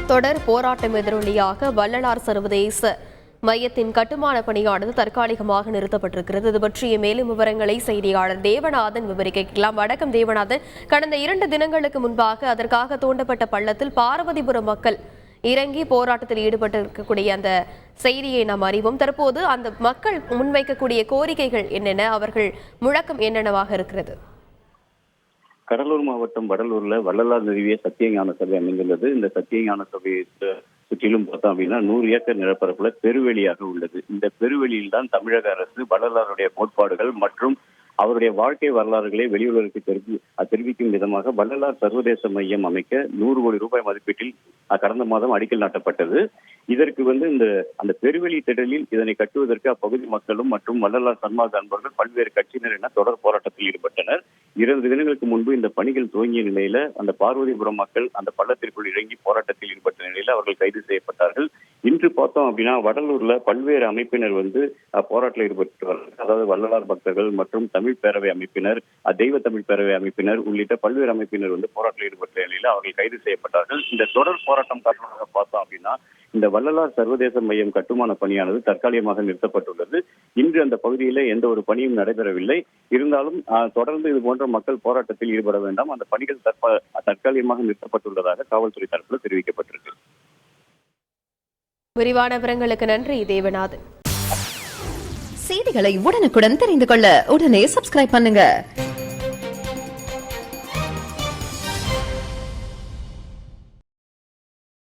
தொடர் போராட்டம் எதிரொலியாக வள்ளலார் சர்வதேச மையத்தின் கட்டுமான பணியானது தற்காலிகமாக நிறுத்தப்பட்டிருக்கிறது. இது பற்றிய மேலும் விவரங்களை செய்தியாளர் தேவநாதன் விவரிக்கலாம். வணக்கம் தேவநாதன். கடந்த 2 தினங்களுக்கு முன்பாக அதற்காக தோண்டப்பட்ட பள்ளத்தில் பார்வதிபுரம் மக்கள் இறங்கி போராட்டத்தில் ஈடுபட்டிருக்கக்கூடிய அந்த செய்தியை நாம் அறிவோம். தற்போது அந்த மக்கள் முன்வைக்கக்கூடிய கோரிக்கைகள் என்னென்ன, அவர்கள் முழக்கம் என்னென்னவாக இருக்கிறது? கடலூர் மாவட்டம் வடலூர்ல வள்ளலார் நிறுவிய சத்தியஞான சபை அமைந்துள்ளது. இந்த சத்தியஞான சபையை சுற்றிலும் பார்த்தோம் அப்படின்னா 100 ஏக்கர் நிலப்பரப்புல பெருவெளியாக உள்ளது. இந்த பெருவெளியில் தான் தமிழக அரசு வள்ளலாருடைய கோட்பாடுகள் மற்றும் அவருடைய வாழ்க்கை வரலாறுகளை வெளியுலகிற்கு தெரிவிக்கும் விதமாக வள்ளலார் சர்வதேச மையம் அமைக்க 100 கோடி ரூபாய் மதிப்பீட்டில் கடந்த மாதம் அடிக்கல் நாட்டப்பட்டது. இதற்கு அந்த பெருவெளி திடலில் இதனை கட்டுவதற்கு அப்பகுதி மக்களும் மற்றும் வள்ளலார் சன்மார்க்க அன்பர்கள் பல்வேறு கட்சியினர் என தொடர் போராட்டத்தில் ஈடுபட்டனர். 2 தினங்களுக்கு முன்பு இந்த பணிகள் துவங்கிய நிலையில அந்த பார்வதிபுரம் மக்கள் அந்த பள்ளத்திற்குள் இறங்கி போராட்டத்தில் ஈடுபட்ட நிலையில அவர்கள் கைது செய்யப்பட்டார்கள். இன்று பார்த்தோம் அப்படின்னா வடலூர்ல பல்வேறு அமைப்பினர் போராட்டத்தில் ஈடுபட்டார்கள். அதாவது வள்ளலார் பக்தர்கள் மற்றும் தமிழ் பேரவை அமைப்பினர், தெய்வ தமிழ் பேரவை அமைப்பினர் உள்ளிட்ட பல்வேறு அமைப்பினர் போராட்டத்தில் ஈடுபட்ட நிலையில அவர்கள் கைது செய்யப்பட்டார்கள். இந்த தொடர் போராட்டம் காரணமாக பார்த்தோம் அப்படின்னா இந்த வள்ளலார் சர்வதேச மையம் கட்டுமான பணியானது தற்காலிகமாக நிறுத்தப்பட்டுள்ளது. இன்று அந்த பகுதியில எந்த ஒரு பணியும் நடைபெறவில்லை. இருந்தாலும் தொடர்ந்து இது போன்ற மக்கள் போராட்டத்தில் ஈடுபட வேண்டாம், அந்த பணிகள் தற்காலிகமாக நிறுத்தப்பட்டுள்ளதாக காவல்துறை தரப்பில் தெரிவிக்கப்பட்டிருக்கு. விரிவான விவரங்களுக்கு நன்றி தேவநாதன். செய்திகளை உடனுக்குடன் தெரிந்து கொள்ள உடனே சப்ஸ்கிரைப் பண்ணுங்க.